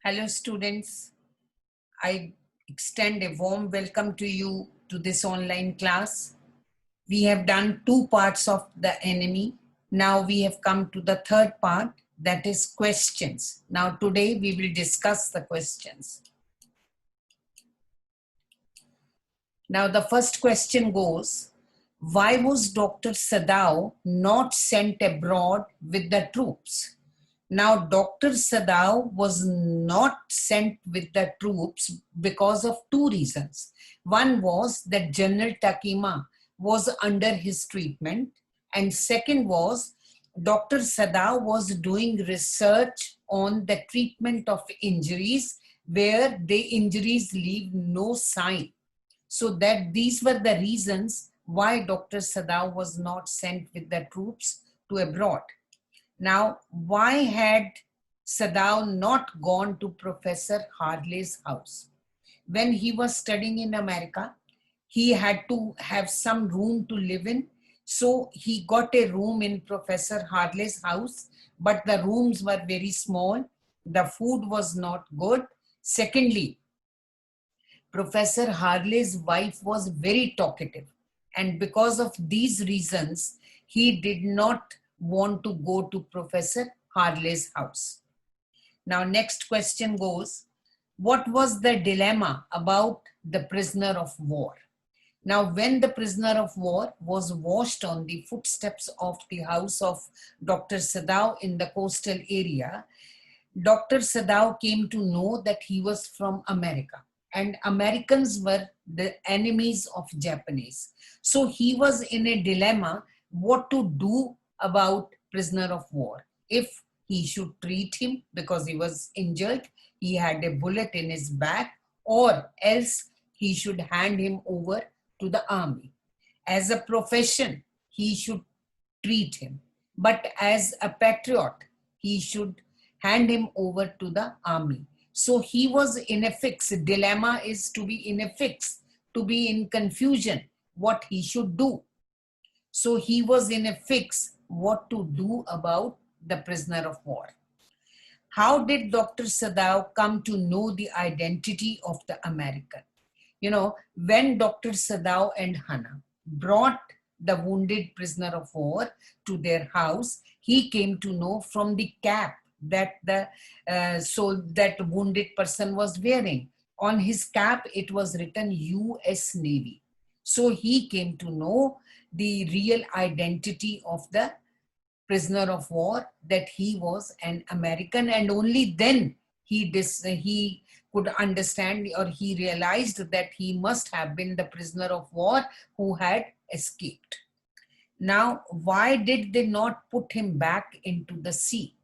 Hello, students. I extend a warm welcome to you to this online class. We have done two parts of the enemy. Now we have come to the third part, that is questions. Now, today we will discuss the questions. Now, the first question goes, why was Dr. Sadao not sent abroad with the troops? Now, Dr. Sadao was not sent with the troops because of two reasons. One was that General Takima was under his treatment, and second was Dr. Sadao was doing research on the treatment of injuries where the injuries leave no sign. So that these were the reasons why Dr. Sadao was not sent with the troops to abroad. Now, why had Sadao not gone to Professor Harley's house? When he was studying in America, he had to have some room to live in. So he got a room in Professor Harley's house, but the rooms were very small. The food was not good. Secondly, Professor Harley's wife was very talkative. And because of these reasons, he did not want to go to Professor Harley's house. Now, next question goes, what was the dilemma about the prisoner of war? Now, when the prisoner of war was washed on the footsteps of the house of Dr. Sadao in the coastal area, Dr. Sadao came to know that he was from America and Americans were the enemies of Japanese. So he was in a dilemma what to do about prisoner of war. If he should treat him because he was injured, he had a bullet in his back, or else he should hand him over to the army. As a profession, he should treat him, but as a patriot, he should hand him over to the army. So he was in a fix. Dilemma is to be in a fix, to be in confusion, what he should do. So he was in a fix what to do about the prisoner of war. How did Dr. Sadao come to know the identity of the American? When Dr. Sadao and Hana brought the wounded prisoner of war to their house, he came to know from the cap that that wounded person was wearing. On his cap, it was written U.S. Navy. So he came to know the real identity of the prisoner of war, that he was an American, and only then he could understand, or he realized that he must have been the prisoner of war who had escaped. Now, why did they not put him back into the sea?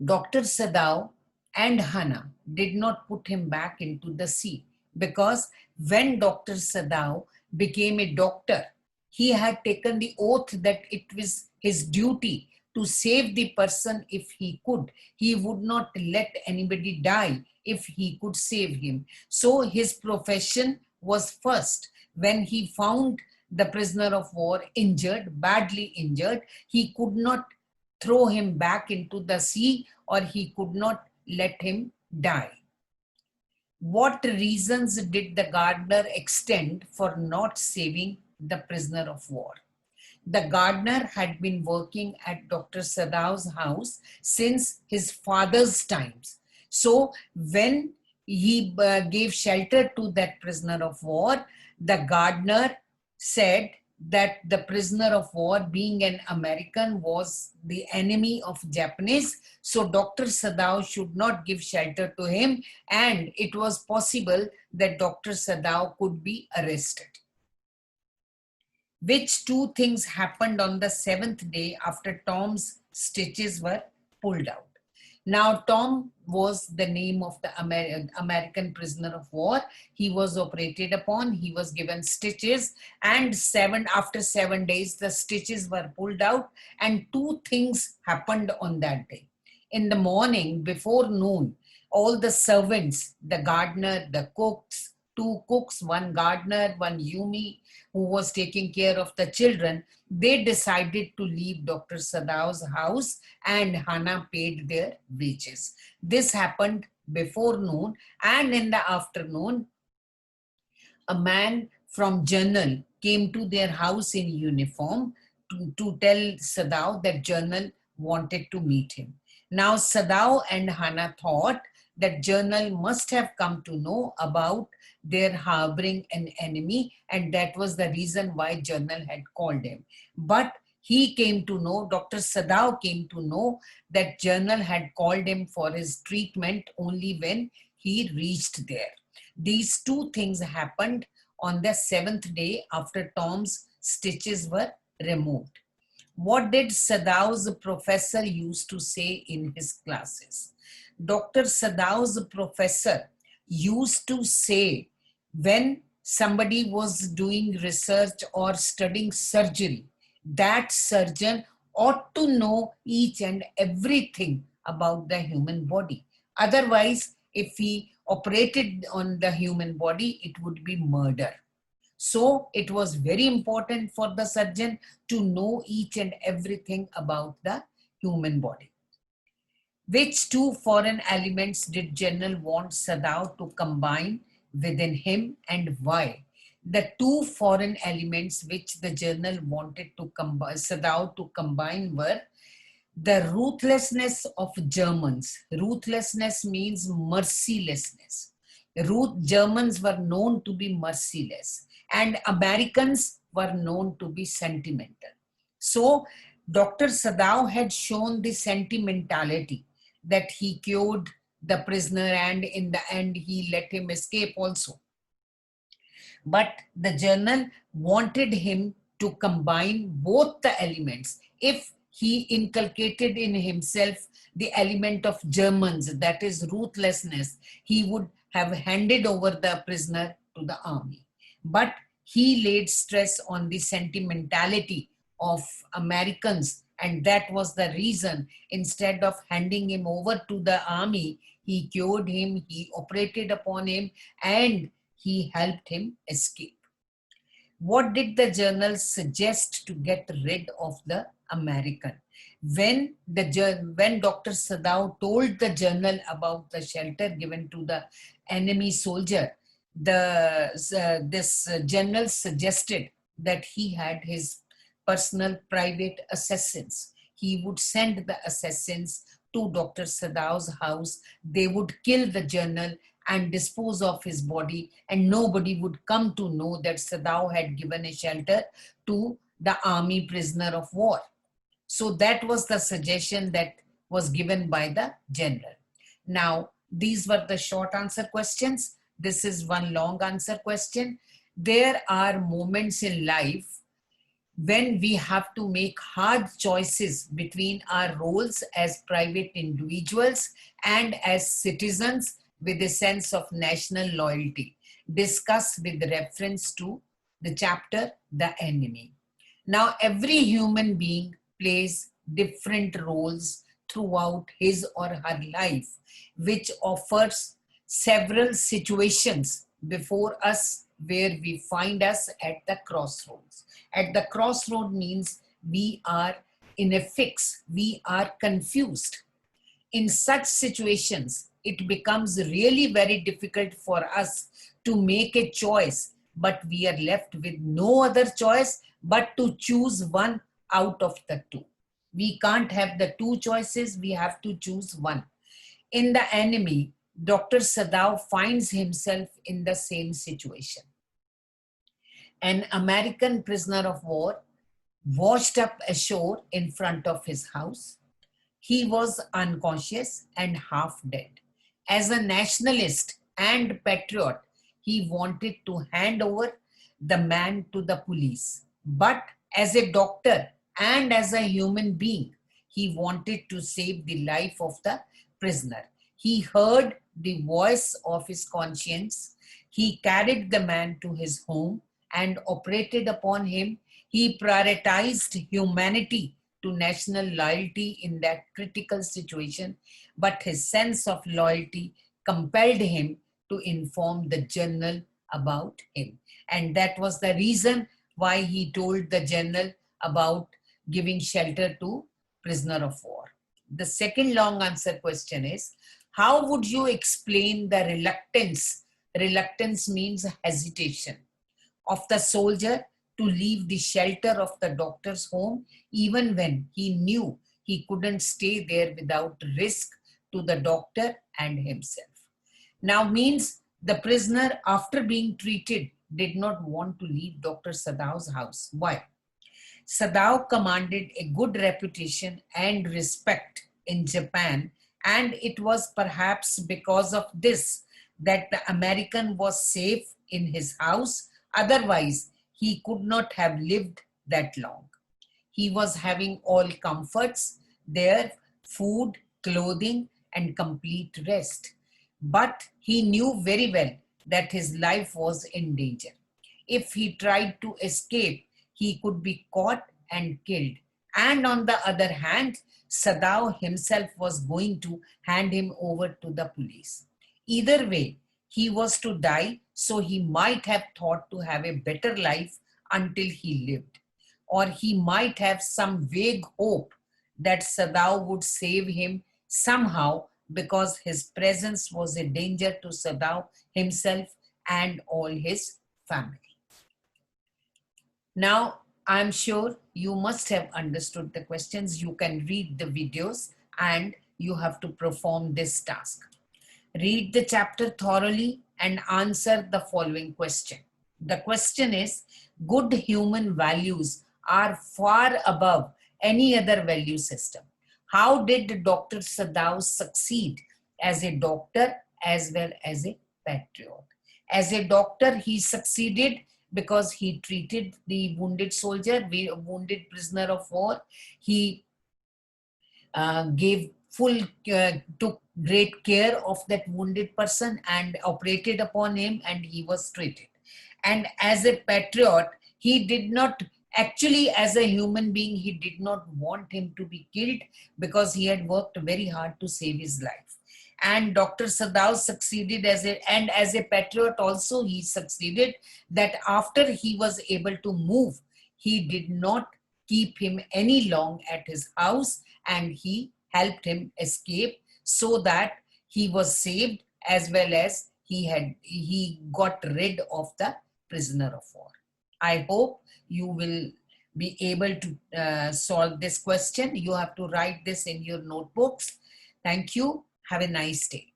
Dr. Sadao and Hana did not put him back into the sea because when Dr. Sadao became a doctor, he had taken the oath that it was his duty to save the person if he could. He would not let anybody die if he could save him. So his profession was first. When he found the prisoner of war injured, badly injured, he could not throw him back into the sea, or he could not let him die. What reasons did the gardener extend for not saving the prisoner of war? The gardener had been working at Dr. Sadao's house since his father's times. So when he gave shelter to that prisoner of war, the gardener said that the prisoner of war, being an American, was the enemy of Japanese. So Dr. Sadao should not give shelter to him, and it was possible that Dr. Sadao could be arrested. Which two things happened on the seventh day after Tom's stitches were pulled out? Now, Tom was the name of the American prisoner of war. He was operated upon, he was given stitches, and after 7 days, the stitches were pulled out, and two things happened on that day. In the morning, before noon, all the servants, the gardener, the cooks, two cooks, one gardener, one Yumi who was taking care of the children. They decided to leave Dr. Sadau's house and Hana paid their wages. This happened before noon, and in the afternoon, a man from Journal came to their house in uniform to tell Sadao that Journal wanted to meet him. Now Sadao and Hana thought that Journal must have come to know about their harboring an enemy, and that was the reason why Journal had called him. But he came to know, Dr. Sadao came to know that Journal had called him for his treatment only when he reached there. These two things happened on the seventh day after Tom's stitches were removed. What did Sadao's professor used to say in his classes? Dr. Sadao's professor used to say when somebody was doing research or studying surgery, that surgeon ought to know each and everything about the human body. Otherwise, if he operated on the human body, it would be murder. So it was very important for the surgeon to know each and everything about the human body. Which two foreign elements did General want Sadao to combine within him, and why? The two foreign elements which the journal wanted to combine, Sadao to combine, were the ruthlessness of Germans. Ruthlessness means mercilessness. Germans were known to be merciless, and Americans were known to be sentimental. So Dr. Sadao had shown the sentimentality that he cured the prisoner, and in the end he let him escape also. But the journal wanted him to combine both the elements. If he inculcated in himself the element of Germans, that is ruthlessness, he would have handed over the prisoner to the army. But he laid stress on the sentimentality of Americans, and that was the reason, instead of handing him over to the army, he cured him, he operated upon him, and he helped him escape. What did the journal suggest to get rid of the American? When Dr. Sadao told the journal about the shelter given to the enemy soldier, this general suggested that he had his personal private assassins. He would send the assassins to Dr. Sadao's house. They would kill the journal and dispose of his body, and nobody would come to know that Sadao had given a shelter to the army prisoner of war. So that was the suggestion that was given by the general. Now, these were the short answer questions. This is one long answer question. There are moments in life when we have to make hard choices between our roles as private individuals and as citizens with a sense of national loyalty, discussed with reference to the chapter The Enemy. Now, every human being plays different roles throughout his or her life, which offers several situations before us where we find us at the crossroads. At the crossroad means we are in a fix, we are confused. In such situations, it becomes really very difficult for us to make a choice, but we are left with no other choice but to choose one out of the two. We can't have the two choices, we have to choose one. In The Enemy, Dr. Sadao finds himself in the same situation. An American prisoner of war washed up ashore in front of his house. He was unconscious and half dead. As a nationalist and patriot, he wanted to hand over the man to the police. But as a doctor and as a human being, he wanted to save the life of the prisoner. He heard the voice of his conscience. He carried the man to his home and operated upon him. He prioritized humanity to national loyalty in that critical situation, but his sense of loyalty compelled him to inform the journal about him. And that was the reason why he told the general about giving shelter to prisoner of war. The second long answer question is, how would you explain the reluctance? Reluctance means hesitation of the soldier to leave the shelter of the doctor's home, even when he knew he couldn't stay there without risk to the doctor and himself. Now means the prisoner, after being treated, did not want to leave Dr. Sadao's house. Why? Sadao commanded a good reputation and respect in Japan, and it was perhaps because of this that the American was safe in his house. Otherwise, he could not have lived that long. He was having all comforts there, food, clothing, and complete rest. But he knew very well that his life was in danger. If he tried to escape, he could be caught and killed. And on the other hand, Sadao himself was going to hand him over to the police. Either way, he was to die, so he might have thought to have a better life until he lived. Or he might have some vague hope that Sadao would save him somehow because his presence was a danger to Sadao himself and all his family. Now, I'm sure you must have understood the questions. You can read the videos and you have to perform this task. Read the chapter thoroughly and answer the following question. The question is, good human values are far above any other value system. How did Dr. Sadao succeed as a doctor as well as a patriot? As a doctor, he succeeded because he treated the wounded soldier, wounded prisoner of war. He took great care of that wounded person and operated upon him, and he was treated. And as a patriot, he did not, actually as a human being, he did not want him to be killed because he had worked very hard to save his life. And Dr. Sadao succeeded as a patriot also, he succeeded that after he was able to move, he did not keep him any long at his house, and he helped him escape so that he was saved, as well as he got rid of the prisoner of war. I hope you will be able to solve this question. You have to write this in your notebooks. Thank you. Have a nice day.